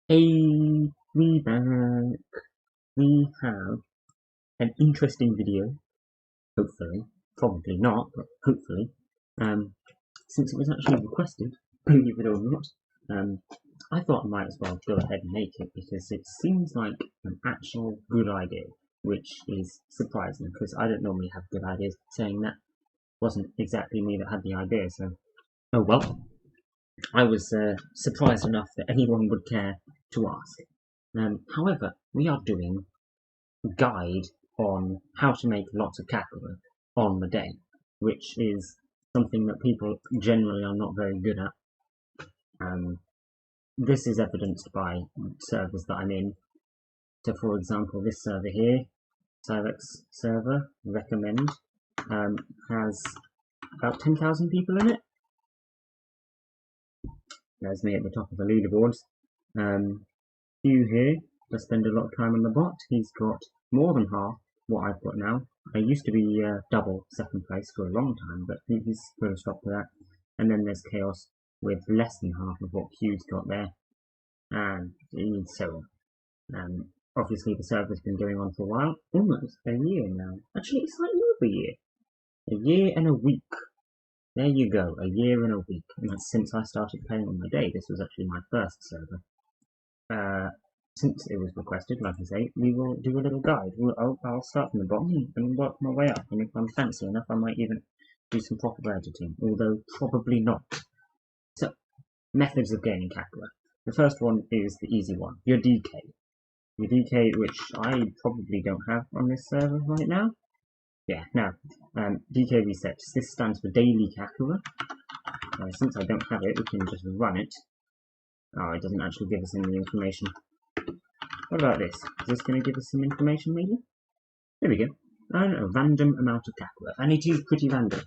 Hey, we back. We have an interesting video, hopefully. Probably not, but hopefully. Since it was actually requested, believe it or not, I thought I might as well go ahead and make it because it seems like an actual good idea, which is surprising because I don't normally have good ideas. Saying that wasn't exactly me that had the idea, so oh well. I was surprised enough that anyone would care to ask. However, we are doing a guide on how to make lots of Kakera on the day, which is something that people generally are not very good at. This is evidenced by servers that I'm in. So, for example, this server here, Silex server, recommend, has about 10,000 people in it. There's me at the top of the leaderboards. Hugh here does spend a lot of time on the bot. He's got more than half what I've got now. I used to be double second place for a long time, but he's put a stop to that. And then there's Chaos with less than half of what Hugh's got there, and so on. Obviously, the server's been going on for a while, almost a year now. Actually, it's slightly over a year and a week. There you go, a year and a week. And that's since I started playing on Mudae. This was actually my first server. Since it was requested, like I say, we will do a little guide. I'll start from the bottom and work my way up, and if I'm fancy enough, I might even do some proper editing, although probably not. So, methods of gaining Kakera. The first one is the easy one, your DK. Your DK, which I probably don't have on this server right now. Yeah, no. DK resets. This stands for daily Kakera. Since I don't have it, we can just run it. Oh, it doesn't actually give us any information. What about this? Is this going to give us some information, maybe? There we go. And a random amount of Kakera. And it is pretty random.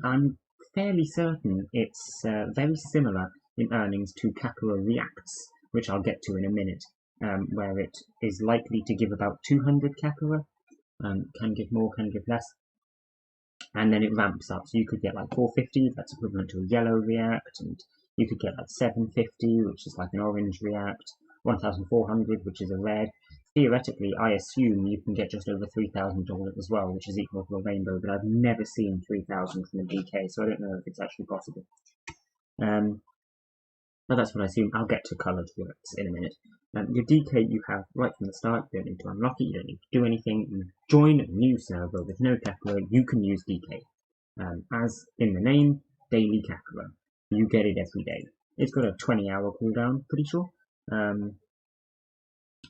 I'm fairly certain it's very similar in earnings to Kakera Reacts, which I'll get to in a minute, where it is likely to give about 200 Kakera. Can give more, can give less. And then it ramps up. So you could get like 450, that's equivalent to a yellow React, and you could get like 750, which is like an orange React, 1,400, which is a red. Theoretically, I assume you can get just over 3,000 as well, which is equal to a rainbow, but I've never seen 3,000 from a DK, so I don't know if it's actually possible. But that's what I assume. I'll get to coloured Reacts in a minute. Your DK you have right from the start. You don't need to unlock it, you don't need to do anything. You join a new server with no Kakera, you can use DK. As in the name, daily Kakera. You get it every day. It's got a 20-hour cooldown, pretty sure. And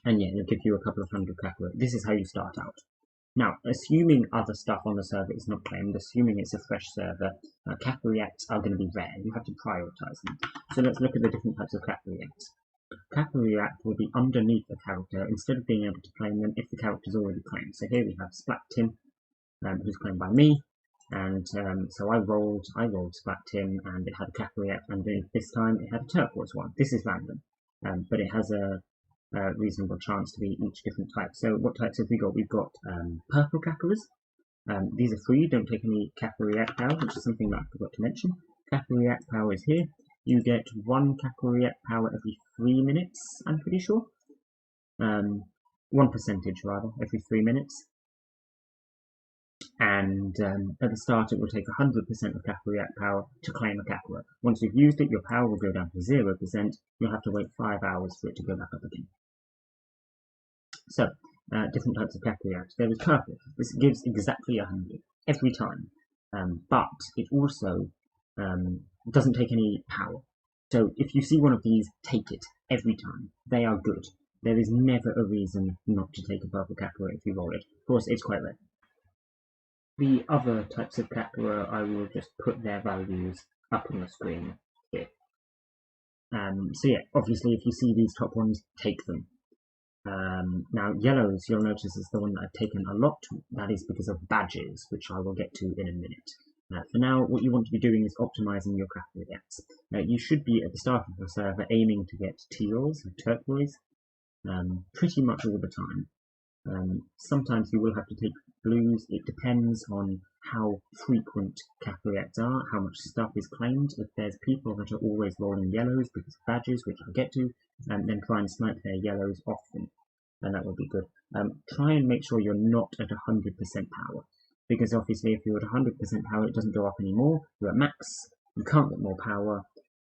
yeah, it'll give you a couple of hundred Kakera. This is how you start out. Now, assuming other stuff on the server is not claimed, assuming it's a fresh server, Kakera Reacts are going to be rare. You have to prioritize them. So let's look at the different types of Kakera Reacts. Kakera React will be underneath a character instead of being able to claim them if the character is already claimed. So here we have Splat Tim, who's claimed by me, and so I rolled Splat Tim, and it had a Kakera React, and this time it had a turquoise one. This is random, but it has a reasonable chance to be each different type. So what types have we got? We've got purple Kakeras. These are free, don't take any Kakera React power, which is something that I forgot to mention. Kakera React power is here. You get 1 Kakera React power every 3 minutes, I'm pretty sure. 1% rather, every 3 minutes. And at the start it will take 100% of Kakera React power to claim a Kakera. Once you've used it, your power will go down to 0%. You'll have to wait 5 hours for it to go back up again. So, different types of Kakera React. There is purple. This gives exactly 100 every time, but it also doesn't take any power. So if you see one of these, take it every time. They are good. There is never a reason not to take a purple Kakera if you roll it. Of course, it's quite rare. The other types of Kakera, I will just put their values up on the screen here. So yeah, obviously if you see these top ones, take them. Now yellows, you'll notice, is the one that I've taken a lot. That is because of badges, which I will get to in a minute. For now, what you want to be doing is optimizing your Kakera Reacts. You should be at the start of the server aiming to get teals and turquoise pretty much all the time. Sometimes you will have to take blues. It depends on how frequent Kakerettes are, how much stuff is claimed. If there's people that are always rolling yellows because of badges, which I'll get to, then try and snipe their yellows off them, and that will be good. Try and make sure you're not at 100% power, because obviously if you're at 100% power, it doesn't go up anymore. You're at max, you can't get more power,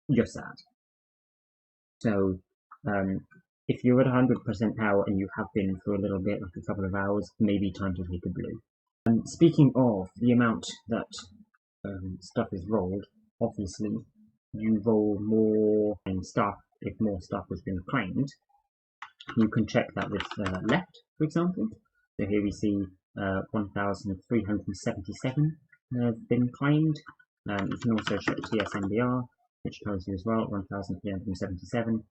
you're sad. So if you're at 100% power and you have been for a little bit, like a couple of hours, maybe time to take a blue. Speaking of the amount that stuff is rolled, obviously you roll more stuff if more stuff has been claimed. You can check that with left, for example. So here we see 1,377 have been claimed. You can also check TSMBR, which tells you as well 1,377.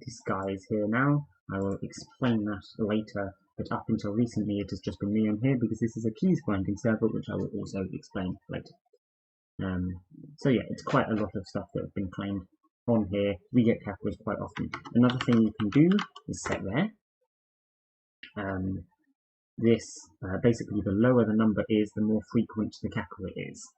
This guy is here now. I will explain that later, but up until recently it has just been me on here because this is a keys grinding server, which I will also explain later. So yeah, it's quite a lot of stuff that have been claimed on here. We get Kakeras quite often. Another thing you can do is set rare. This basically, the lower the number is, the more frequent the Kakera is.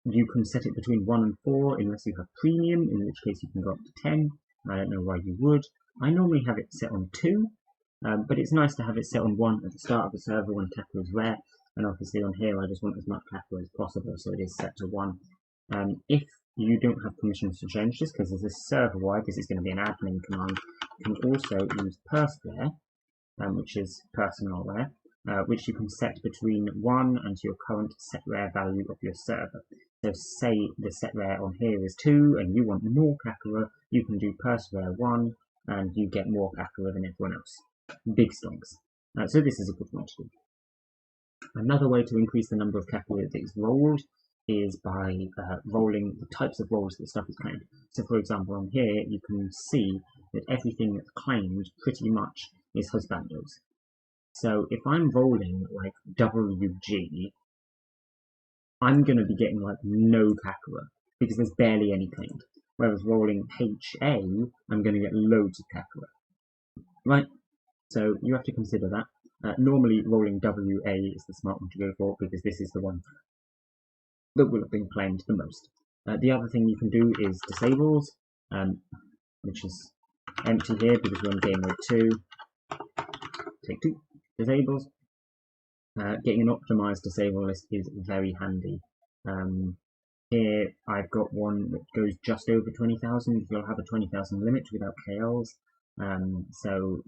You can set it between 1 and 4 unless you have premium, in which case you can go up to 10. I don't know why you would. I normally have it set on 2, but it's nice to have it set on 1 at the start of the server when Kakera is rare. And obviously on here I just want as much Kakera as possible, so it is set to 1. If you don't have permissions to change this, because this is server-wide, this is going to be an admin command, you can also use purse rare, which is personal rare, which you can set between 1 and your current set rare value of your server. So say the set rare on here is 2 and you want more Kakera, you can do purse rare 1 and you get more Kakera than everyone else. Big stonks. So this is a good one to do. Another way to increase the number of Kakera that is rolled is by rolling the types of rolls that stuff is claimed. So for example on here you can see that everything that's claimed pretty much is husbandos. So if I'm rolling like WG, I'm going to be getting like no Kakera because there's barely any claimed. Whereas rolling HA, I'm going to get loads of Kakera. Right? So you have to consider that. Normally rolling WA is the smart one to go for because this is the one that will have been claimed the most. The other thing you can do is disables, which is empty here because we're on game mode 2. Take 2. Disables. Getting an optimized disable list is very handy. Here I've got one that goes just over 20,000. You'll have a 20,000 limit without KLs. So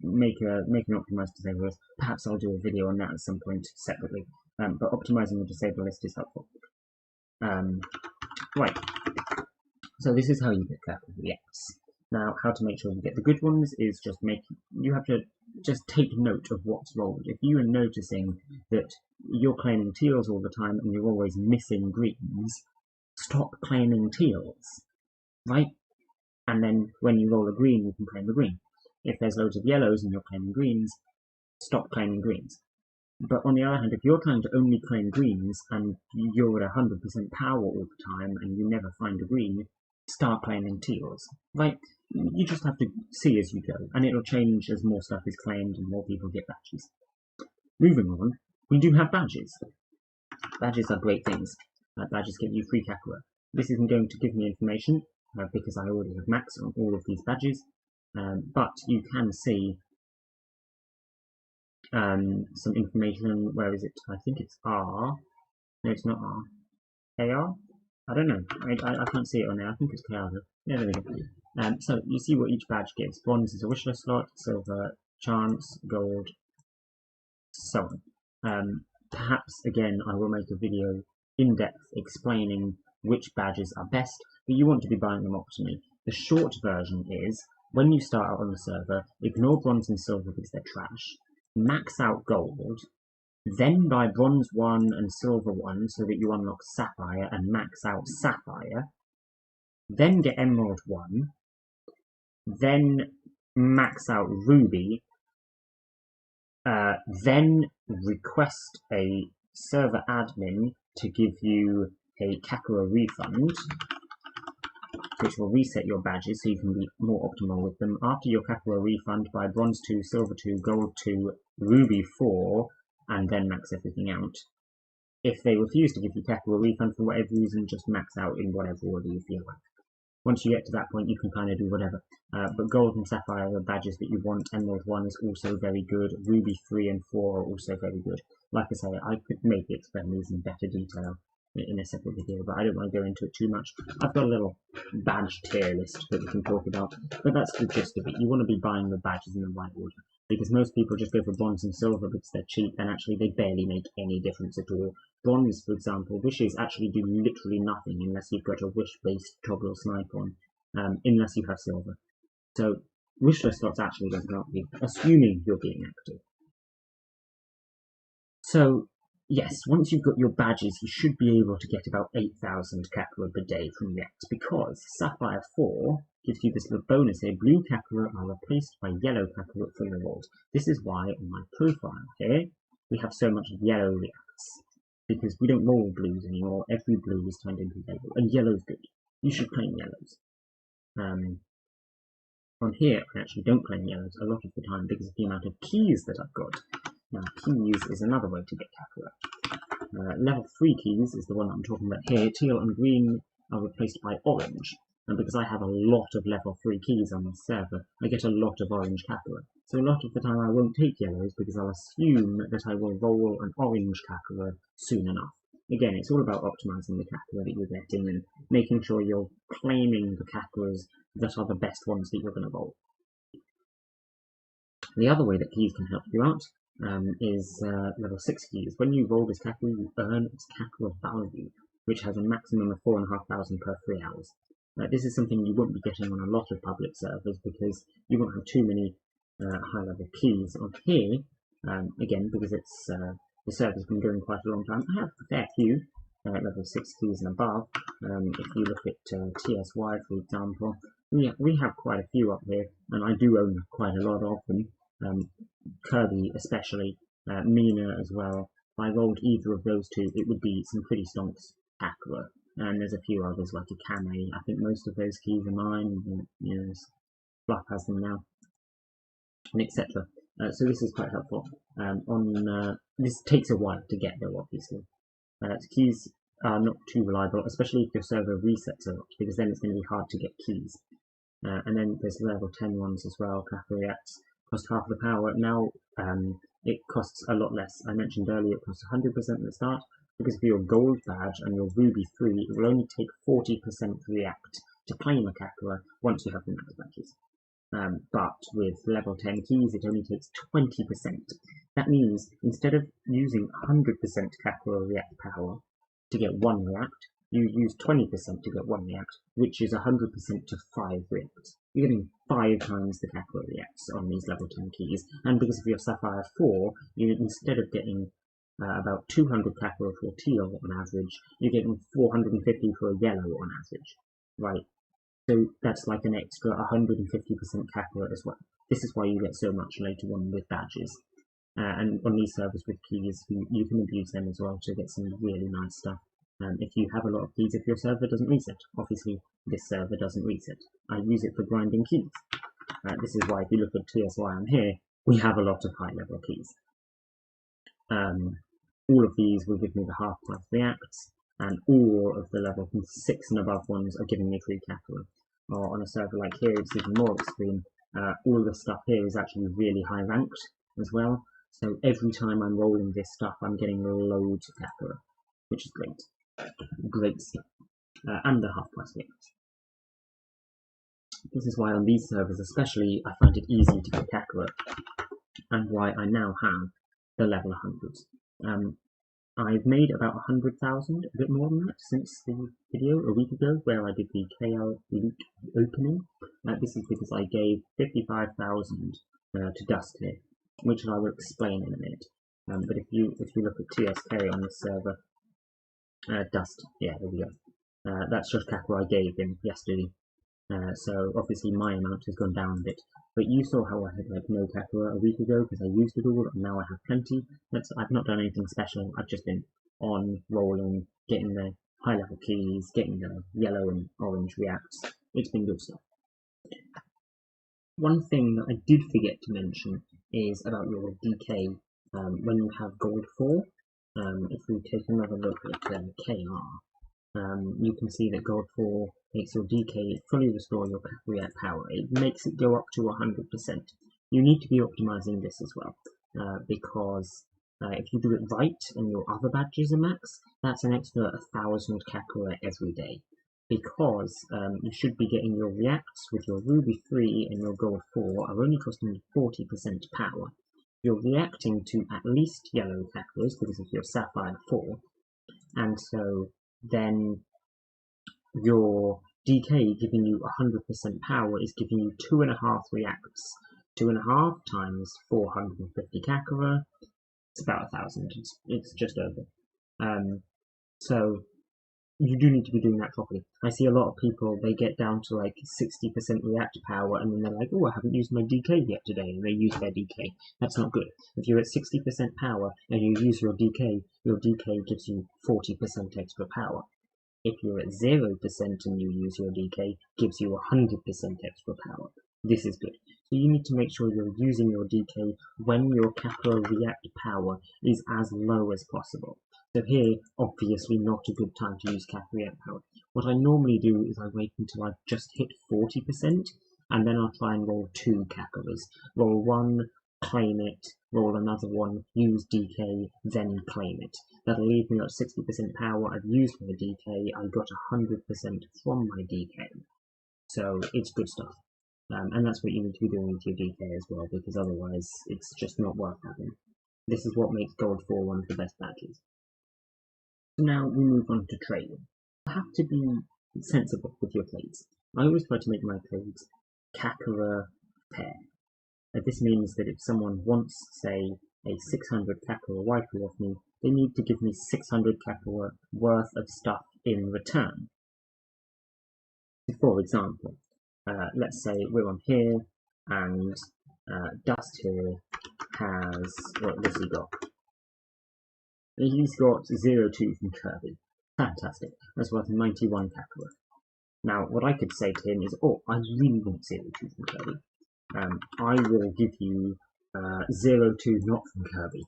make an optimized disable list. Perhaps I'll do a video on that at some point separately. But optimizing the disable list is helpful. Right. So this is how you get Kakera reacts. Now, how to make sure you get the good ones is you have to just take note of what's rolled. If you are noticing that you're claiming teals all the time and you're always missing greens, stop claiming teals, right? And then when you roll a green, you can claim the green. If there's loads of yellows and you're claiming greens, stop claiming greens. But on the other hand, if you're trying to only claim greens and you're at 100% power all the time and you never find a green, start claiming teals, right? You just have to see as you go, and it'll change as more stuff is claimed and more people get badges. Moving on, we do have badges. Badges are great things. Badges give you free Kakera. This isn't going to give me information because I already have max on all of these badges, but you can see some information. Where is it? I think it's R. No, it's not R. KR? I don't know. I can't see it on there. I think it's KR. Yeah, there we go. So you see what each badge gives. Bronze is a wishlist slot, silver, chance, gold, so on. Perhaps again I will make a video in depth explaining which badges are best, but you want to be buying them optimally. The short version is, when you start out on the server, ignore bronze and silver because they're trash, max out gold, then buy bronze 1 and silver 1 so that you unlock sapphire and max out sapphire, then get emerald 1, then max out ruby, then request a server admin to give you a Kakera refund, which will reset your badges so you can be more optimal with them. After your Kakera refund, buy bronze 2, silver 2, gold 2, ruby 4, and then max everything out. If they refuse to give you Kakera refund for whatever reason, just max out in whatever order you feel like. Once you get to that point, you can kind of do whatever. But gold and sapphire are badges that you want. Emerald 1 is also very good. Ruby 3 and 4 are also very good. Like I say, I could maybe explain these in better detail in a separate video, but I don't want to go into it too much. I've got a little badge tier list that we can talk about, but that's the gist of it. You want to be buying the badges in the right order, because most people just go for bronze and silver because they're cheap, and actually they barely make any difference at all. Bronze, for example, wishes actually do literally nothing unless you've got a wish-based toggle snipe on, unless you have silver. So wishless slots actually doesn't help you, assuming you're being active. So yes, once you've got your badges, you should be able to get about 8,000 Kakera per day from React, because Sapphire 4 gives you this little bonus here. Blue Kakera are replaced by yellow Kakera from the vault. This is why on my profile here, we have so much yellow Reacts, because we don't roll blues anymore. Every blue is turned into yellow, and yellow's good. You should claim yellows. On here, I actually don't claim yellows a lot of the time because of the amount of keys that I've got. Now, keys is another way to get Kakera. Level 3 keys is the one I'm talking about here. Teal and green are replaced by orange. And because I have a lot of level 3 keys on this server, I get a lot of orange Kakera. So a lot of the time I won't take yellows because I'll assume that I will roll an orange Kakera soon enough. Again, it's all about optimizing the Kakera that you're getting and making sure you're claiming the Kakeras that are the best ones that you're going to roll. The other way that keys can help you out is level 6 keys. When you roll this Kakera, you earn its Kakera value, which has a maximum of 4,500 per 3 hours. This is something you won't be getting on a lot of public servers because you won't have too many high-level keys. On here, again, because it's the server's been going quite a long time, I have a fair few level 6 keys and above. If you look at TSY, for example, we have quite a few up here, and I do own quite a lot of them. Kirby especially, Mina as well. If I rolled either of those two, it would be some pretty stonks Kakera. And there's a few others like a Kame. I think most of those keys are mine. You know, Fluff has them now, and etc. So this is quite helpful. This takes a while to get though, obviously. Keys are not too reliable, especially if your server resets a lot, because then it's going to be hard to get keys. And then there's level 10 ones as well. Kakera Reacts cost half the power. Now it costs a lot less. I mentioned earlier it costs 100% at the start. Because of your gold badge and your ruby 3, it will only take 40% React to claim a Kakera once you have the max badges. But with level 10 keys, it only takes 20%. That means instead of using 100% Kakera React power to get 1 React, you use 20% to get 1 React, which is 100% to 5 Reacts. You're getting 5 times the Kakera Reacts on these level 10 keys, and because of your Sapphire 4, you instead of getting about 200 Kakera for teal on average, you're getting 450 for a yellow on average, right? So that's like an extra 150% Kakera as well. This is why you get so much later on with badges. And on these servers with keys, you can abuse them as well to get some really nice stuff. If you have a lot of keys, if your server doesn't reset. Obviously, this server doesn't reset. I use it for grinding keys. This is why if you look at TSY on here, we have a lot of high-level keys. All of these will give me the half-price Reacts, and all of the level 6 and above ones are giving me free Kakera. Or on a server like here, it's even more extreme. All the stuff here is actually really high ranked as well. So every time I'm rolling this stuff, I'm getting loads of Kakera, which is great. Great stuff. And the half-price Reacts. This is why on these servers especially, I find it easy to get Kakera, and why I now have the level 100s. I've made about 100,000, a bit more than that, since the video a week ago where I did the KL loot opening. This is because I gave 55,000 to Dust here, which I will explain in a minute. But if you look at TSK on this server, Dust, yeah, there we go. That's just Kakera I gave him yesterday. So obviously my amount has gone down a bit, but you saw how I had like no Kakera a week ago because I used it all, and now I have plenty. I've not done anything special. I've just been on rolling, getting the high level keys, getting the yellow and orange Reacts. it's been good stuff. One thing that I did forget to mention is about your DK when you have gold 4. If we take another look at KR, you can see that gold 4 makes your DK fully restore your react power. It makes it go up to 100%. You need to be optimizing this as well, because if you do it right and your other badges are max, that's an extra 1000 Kakera every day. Because you should be getting your reacts with your ruby 3 and your gold 4 are only costing you 40% power. You're reacting to at least yellow Kakeras because of your sapphire 4, and so then your DK giving you 100% power is giving you 2.5 reacts. 2.5 times 450 Kakera, it's about 1000. It's just over. So you do need to be doing that properly. I see a lot of people, they get down to like 60% reactor power and then they're like, oh, I haven't used my DK yet today, and they use their DK. That's not good. If you're at 60% power and you use your DK gives you 40% extra power. If you're at 0% and you use your DK, gives you 100% extra power. This is good. So you need to make sure you're using your DK when your Kakera reactor power is as low as possible. So here, obviously not a good time to use Kakera reactor power. What I normally do is I wait until I've just hit 40%, and then I'll try and roll 2 Kakeras. Roll 1, claim it, roll another one, use DK, then claim it. That'll leave me at 60% power. I've used my DK, I got 100% from my DK. So it's good stuff. And that's what you need to be doing with your DK as well, because otherwise it's just not worth having. This is what makes Gold 4 one of the best badges. So now we move on to trading. You have to be sensible with your trades. I always try to make my trades Kakera pair. This means that if someone wants, say, a 600 Kakera waifu off me, they need to give me 600 Kakera worth of stuff in return. For example, let's say we're on here, and Dust here has, what has he got? He's got 02 from Kirby. Fantastic. That's worth 91 Kakera. Now, what I could say to him is, oh, I really want 02 from Kirby. I will give you 02 not from Kirby.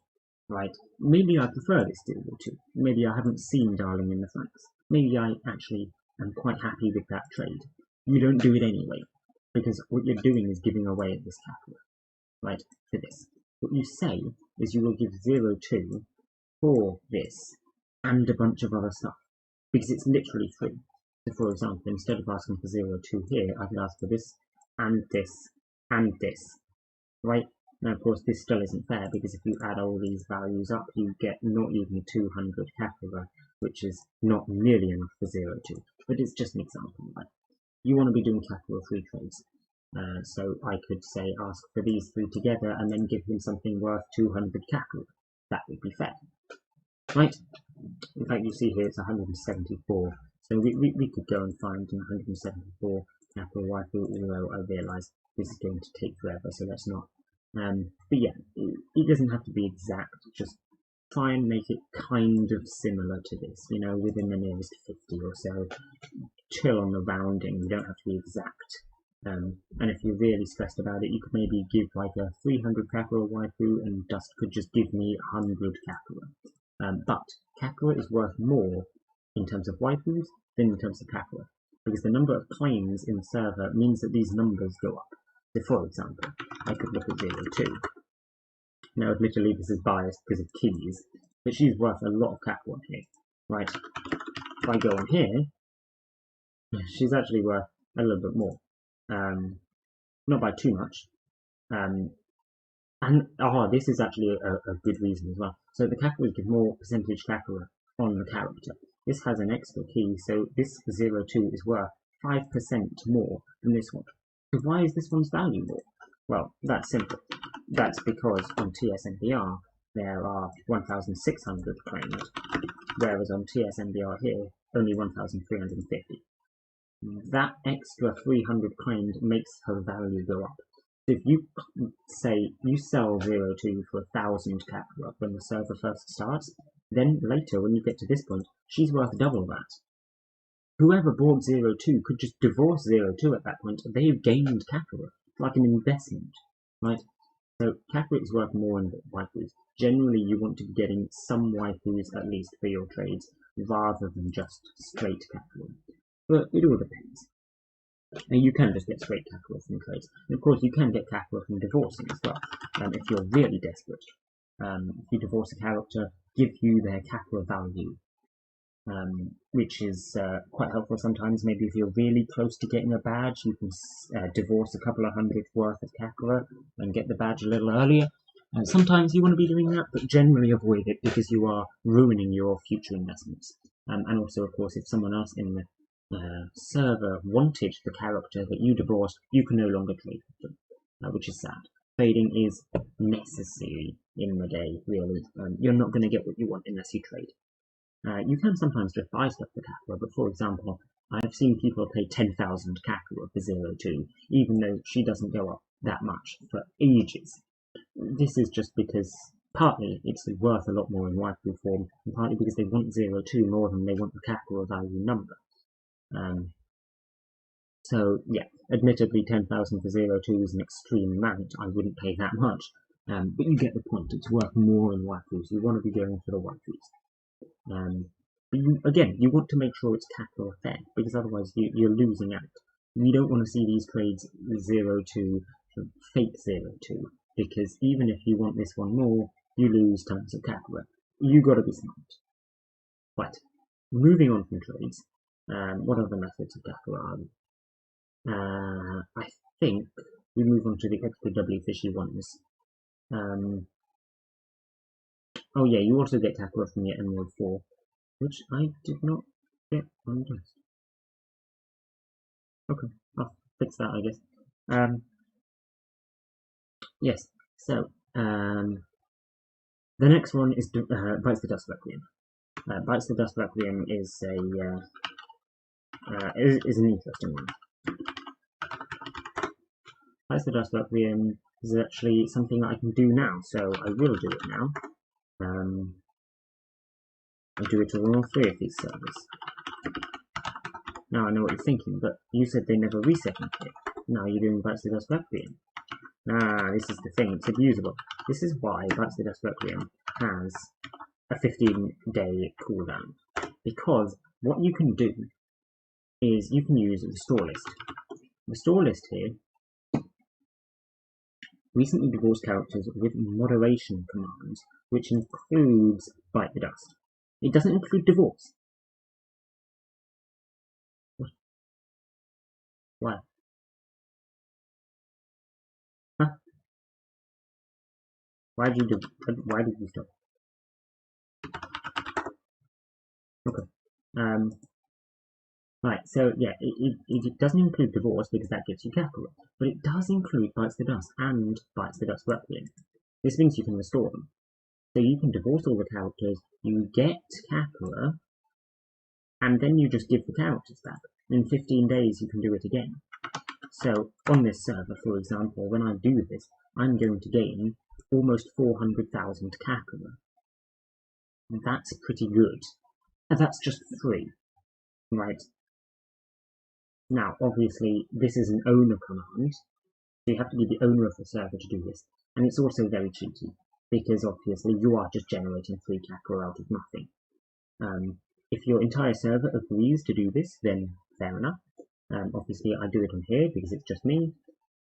Right? Maybe I prefer this 02. Maybe I haven't seen Darling in the Flanks. Maybe I actually am quite happy with that trade. You don't do it anyway, because what you're doing is giving away this Kakera. Right? For this. What you say is you will give 02 for this and a bunch of other stuff, because it's literally free. So for example, instead of asking for 02 here, I could ask for this and this and this, right? Now of course this still isn't fair, because if you add all these values up, you get not even 200 Kakera, which is not nearly enough for 02, but it's just an example, right? You want to be doing Kakera free trades. So I could say ask for these 3 together and then give him something worth 200 Kakera. That would be fair. Right? In fact, you see here it's 174. So we could go and find 174 Kakera waifu, although I realise this is going to take forever, so let's not. But yeah, it doesn't have to be exact, just try and make it kind of similar to this, you know, within the nearest 50 or so. Chill on the rounding, you don't have to be exact. And if you're really stressed about it, you could maybe give like a 300 Kakera waifu, and Dust could just give me 100 Kakera. But Kakera is worth more in terms of waifus than in terms of Kakera, because the number of claims in the server means that these numbers go up. So for example, I could look at 02. Now admittedly this is biased because of keys, but she's worth a lot of Kakera here, right? If I go on here, she's actually worth a little bit more. Not by too much. And this is actually a good reason as well. So the Kakera give more percentage Kakera on the character. This has an extra key, so this 02 is worth 5% more than this one. So why is this one's value more? Well, that's simple. That's because on TSNBR there are 1,600 claimed, whereas on TSNBR here only 1,350. That extra 300 claimed makes her value go up. So if you say you sell 02 for 1,000 Kakera when the server first starts, then later when you get to this point, she's worth double that. whoever bought 02 could just divorce 02 at that point. They've gained Kakera. It's like an investment, right? So Kakera is worth more in waifus. Generally, you want to be getting some waifus at least for your trades, rather than just straight Kakera. But it all depends. And you can just get straight Kakera from trades. And of course, you can get Kakera from divorcing as well, if you're really desperate. If you divorce a character, give you their Kakera value, which is quite helpful sometimes. Maybe if you're really close to getting a badge, you can divorce a couple of hundred worth of Kakera and get the badge a little earlier. And sometimes you want to be doing that, but generally avoid it because you are ruining your future investments. And also, of course, if someone else in the server wanted the character that you divorced, you can no longer trade with them, which is sad. Trading is necessary in Mudae, really. You're not going to get what you want unless you trade. You can sometimes just buy stuff for Kakera, but for example, I've seen people pay 10,000 Kakera for 02, even though she doesn't go up that much for ages. This is just because partly it's worth a lot more in waifu form, and partly because they want 02 more than they want the Kakera value number. So yeah, admittedly 10,000 for 02 is an extreme amount. I wouldn't pay that much, but you get the point. It's worth more in waifus. You want to be going for the waifus. But you want to make sure it's Kakera fair, because otherwise you're losing out. You don't want to see these trades 02 for fake 02, because even if you want this one more, you lose tons of Kakera. You got to be smart. Right, moving on from trades. What other methods of Kakera are there? I think we move on to the extra doubly fishy ones. Oh yeah, you also get Kakera from your Emerald 4, which I did not get on the test. Okay, I'll fix that, I guess. Yes, so the next one is Bites the Dust Requiem. Bites the Dust Requiem is an interesting one. Bites the Dust Requiem is actually something that I can do now, so I will do it now. I'll do it on all three of these servers. Now I know what you're thinking, but you said they never reset in here. Now you're doing Bites the Dust Requiem. This is the thing, it's abusable. This is why Bites the Dust Requiem has a 15-day cooldown. Because what you can do is you can use the store list. The store list here, recently divorced characters with moderation commands, which includes Bite the Dust. It doesn't include divorce. Why? Huh? Why did you stop? Okay. Right, so yeah, it doesn't include divorce because that gives you Kakera, but it does include Bites the Dust and Bites the Dust Requiem. This means you can restore them. So you can divorce all the characters, you get Kakera, and then you just give the characters back. In 15 days you can do it again. So on this server, for example, when I do this, I'm going to gain almost 400,000 Kakera. And that's pretty good. And that's just free, right? Now, obviously, this is an owner command, so you have to be the owner of the server to do this. And it's also very cheaty, because obviously you are just generating free Kakera out of nothing. If your entire server agrees to do this, then fair enough. Obviously, I do it on here because it's just me,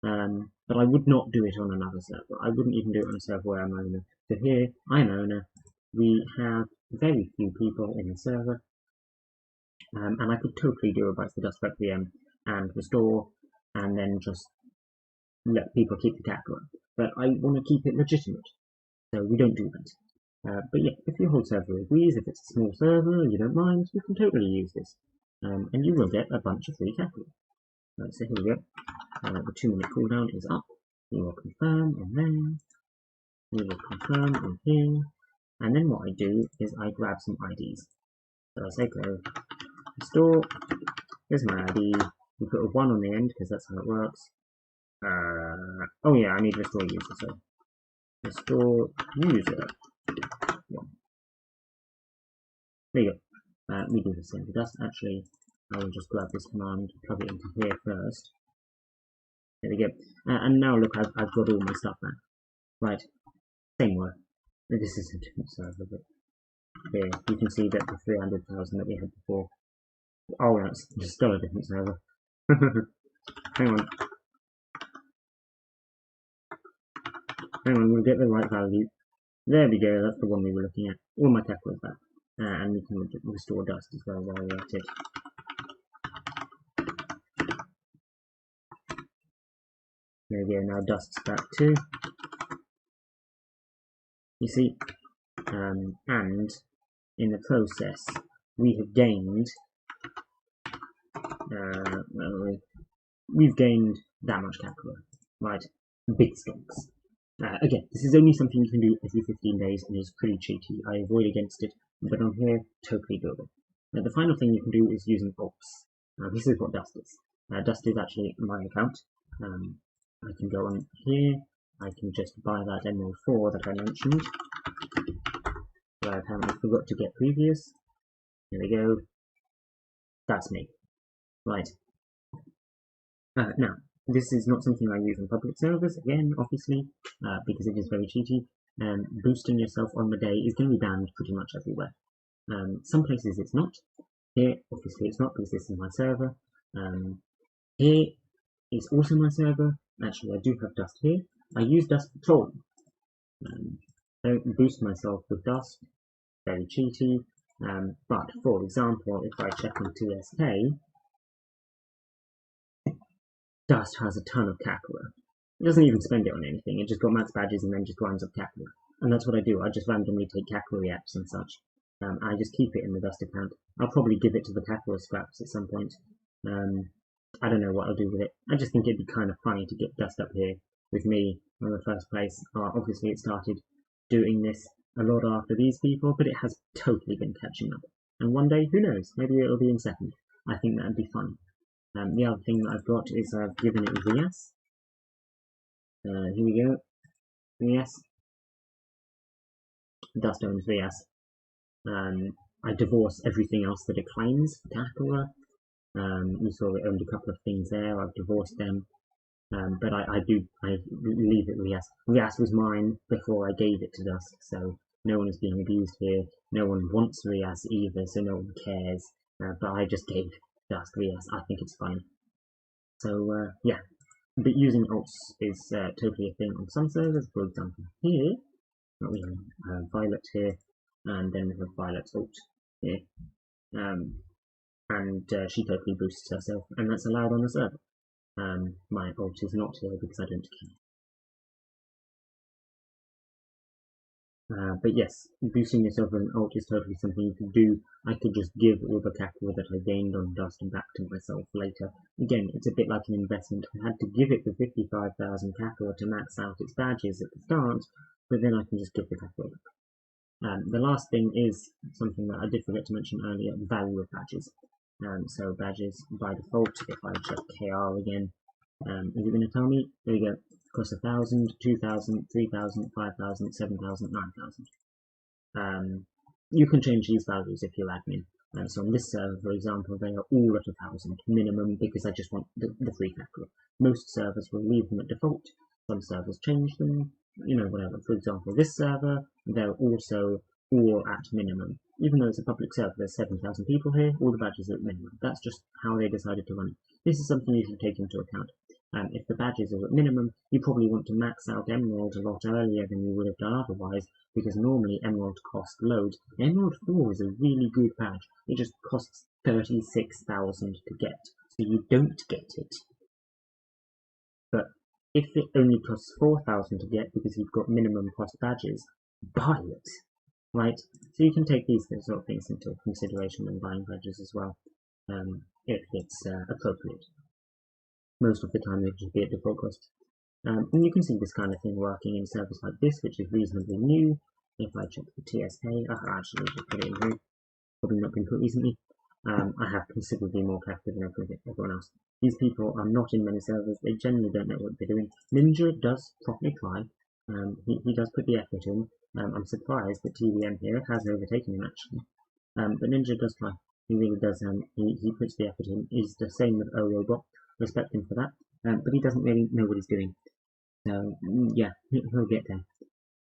but I would not do it on another server. I wouldn't even do it on a server where I'm owner. So here, I'm owner. We have very few people in the server, and I could totally do a Bites the Dust Requiem and restore, and then just let people keep the Kakera. But I want to keep it legitimate, so we don't do that. But yeah, if your whole server agrees, if it's a small server, you don't mind, you can totally use this. And you will get a bunch of free Kakera. So here we go. The 2-minute cooldown is up. We will confirm on there. We will confirm on here. And then what I do is I grab some IDs. So I say go, restore, here's my ID. We put a 1 on the end because that's how it works. Oh yeah, I need restore user, so restore user 1. There you go. We do the same for dust actually. I will just grab this command, plug it into here first. There we go. And now look, I've got all my stuff back. Right, same work. This is a different server, but here you can see that the 300,000 that we had before. Oh, that's still a different server. Hang on, we'll get the right value. There we go, that's the one we were looking at. All my tech was back. And we can restore dust as well while we're at it. There we go, now dust's back too. You see, and in the process, we have gained, we've gained that much Kakera, right? Big stocks. Again, this is only something you can do every 15 days and is pretty cheaty. I avoid against it, but on here, totally doable. Now, the final thing you can do is using ults. Now, this is what Dust is. Dust is actually my account. I can go on here, I can just buy that Emerald 4 that I mentioned, that I apparently forgot to get previous. Here we go. That's me. Right. Now, this is not something I use in public servers, again, obviously, because it is very cheaty, and boosting yourself on Mudae is going to be banned pretty much everywhere. Some places it's not. Here, obviously it's not, because this is my server. Here is also my server. Actually, I do have Dust here. I use Dust for trolling. Don't boost myself with Dust. Very cheaty. But, for example, if I check on TSK, Dust has a ton of Kakera. It doesn't even spend it on anything, it just got max badges and then just grinds up Kakera. And that's what I do, I just randomly take Kakera reacts and such. I just keep it in the Dust account. I'll probably give it to the Kakera scraps at some point. I don't know what I'll do with it. I just think it'd be kind of funny to get Dust up here with me in the first place. Obviously it started doing this a lot after these people, but it has totally been catching up. And one day, who knows, maybe it'll be in second. I think that'd be fun. The other thing that I've got is I've given it VS. Here we go. VS. Dust owns VS. I divorce everything else that it claims for Kakera. You saw it owned a couple of things there. I've divorced them. But I leave it VS. VS was mine before I gave it to Dust, so no one is being abused here. No one wants VS either, so no one cares. But I just gave Dust VS. I think it's fine. So, yeah. But using ults is totally a thing on some servers. For example, here, we have Violet here, and then we have Violet's ult here. And she totally boosts herself, and that's allowed on the server. My ult is not here because I don't care. But yes, boosting yourself with an ult is totally something you can do. I could just give all the Kakera that I gained on Dust back to myself later. Again, it's a bit like an investment. I had to give it the 55,000 Kakera to max out its badges at the start, but then I can just give the Kakera back. The last thing is something that I did forget to mention earlier, the value of badges. So badges by default, if I check KR again, is it going to tell me? There we go. Cost 1,000, 2,000, 3,000, 5,000, 7,000, 9,000. You can change these values if you're admin. So on this server, for example, they are all at 1,000 minimum because I just want the free Kakera. Most servers will leave them at default. Some servers change them, whatever. For example, this server, they're also all at minimum. Even though it's a public server, there's 7,000 people here, all the badges are at minimum. That's just how they decided to run it. This is something you should take into account. If the badges are at minimum, you probably want to max out Emerald a lot earlier than you would have done otherwise, because normally Emerald costs loads. Emerald 4 is a really good badge. It just costs 36,000 to get, so you don't get it. But if it only costs 4,000 to get because you've got minimum cost badges, buy it, right? So you can take these sort of things into consideration when buying badges as well, if it's appropriate. Most of the time they just be at default cost. And you can see this kind of thing working in servers like this, which is reasonably new. If I check the TSK, I actually just put it in here, probably not been put recently. I have considerably more Kakera than everyone else. These people are not in many servers, they generally don't know what they're doing. Ninja does properly try, he does put the effort in. I'm surprised that TVM here has overtaken him actually, but Ninja does try. He really does. He puts the effort in. He's the same with Robot. Respect him for that. But he doesn't really know what he's doing. So yeah, he'll get there.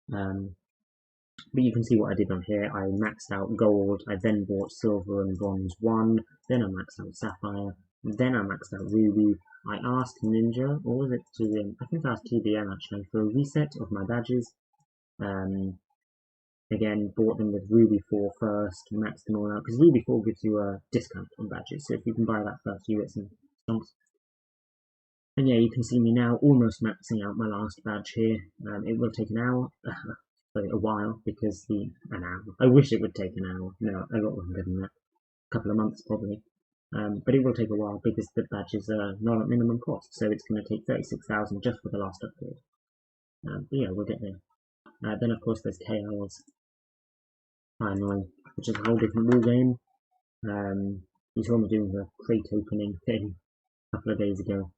But you can see what I did on here. I maxed out gold. I then bought silver and bronze 1. Then I maxed out sapphire. Then I maxed out ruby. I asked Ninja, or was it 2DM? I think I asked 2DM actually for a reset of my badges. Again, bought them with Ruby 4 first, maxed them all out, because Ruby 4 gives you a discount on badges, so if you can buy that first, you get some stonks. And yeah, you can see me now almost maxing out my last badge here. It will take an hour, sorry, a while, because an hour. I wish it would take an hour. No, a lot longer than that. A couple of months probably. But it will take a while because the badges are not at minimum cost, so it's going to take 36,000 just for the last upgrade. But yeah, we'll get there. Then of course there's KLs. Finally, which is a whole different ball game. You saw me doing the crate opening thing a couple of days ago.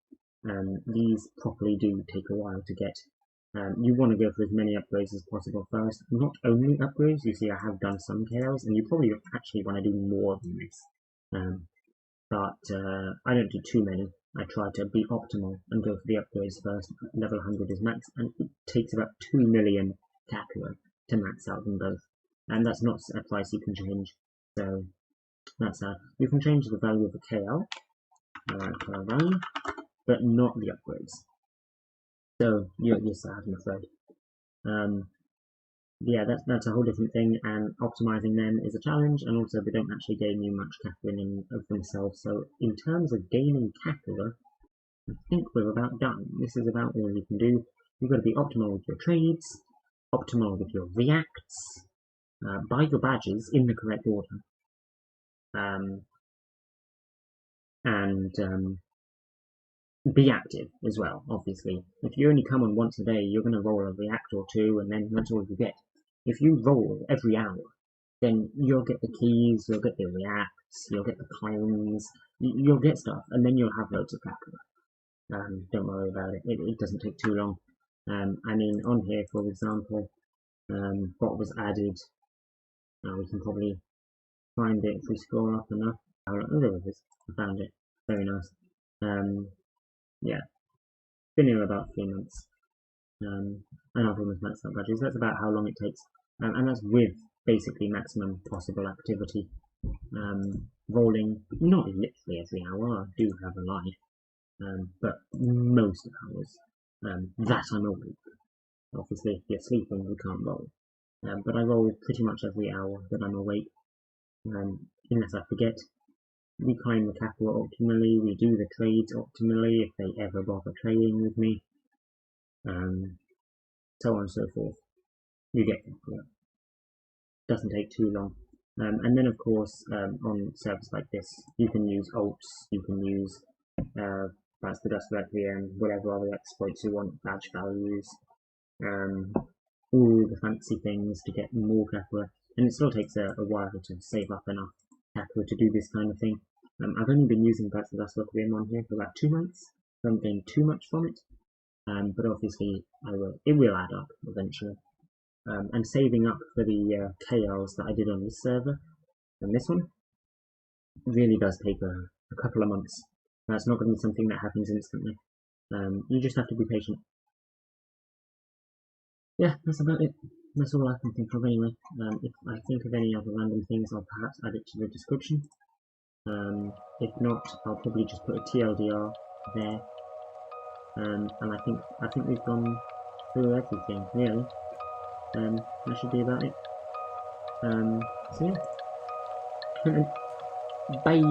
These properly do take a while to get. You want to go for as many upgrades as possible first. Not only upgrades, you see I have done some KLs, and you probably actually want to do more than this. But I don't do too many. I try to be optimal and go for the upgrades first. Level 100 is max, and it takes about 2 million Kakera to max out them both. And that's not a price you can change, so that's how you can change the value of the KL value, but not the upgrades. So you're sad, I'm afraid. Yeah, that's a whole different thing, and optimizing them is a challenge, and also they don't actually gain you much Kakera in of themselves. So in terms of gaining Kakera, I think we're about done. This is about all you can do. You've got to be optimal with your trades, optimal with your reacts. Buy your badges in the correct order, and be active as well, obviously. If you only come on once a day, you're going to roll a react or 2, and then that's all you get. If you roll every hour, then you'll get the keys, you'll get the reacts, you'll get the coins, you'll get stuff, and then you'll have loads of Kakera. Don't worry about it. It doesn't take too long. I mean, on here, for example, what was added, we can probably find it if we scroll up enough. Oh, there it is. I found it. Very nice. Yeah. Been here about 3 months. And I've almost maxed out badges. That's about how long it takes. And that's with basically maximum possible activity. Rolling, not literally every hour. I do have a life. But most hours. That I'm awake. Obviously, if you're sleeping, you can't roll. But I roll pretty much every hour that I'm awake. Unless I forget. We climb the Kakera optimally, we do the trades optimally if they ever bother trading with me, so on and so forth. You get Kakera. Doesn't take too long. And then of course, on servers like this, you can use ults, you can use bitesthedust, requiem, whatever other exploits you want, badge values, all the fancy things to get more Kakera, and it still takes a while to save up enough Kakera to do this kind of thing. I've only been using bitesthedust requiem on here for about 2 months, so I haven't gained too much from it, but obviously it will add up eventually. And saving up for the KLs that I did on this server, and this one, really does take a couple of months. That's not going to be something that happens instantly. You just have to be patient. Yeah, that's about it. That's all I can think of anyway. If I think of any other random things, I'll perhaps add it to the description. If not, I'll probably just put a TLDR there. And I think we've gone through everything, really. That should be about it. So yeah. Bye!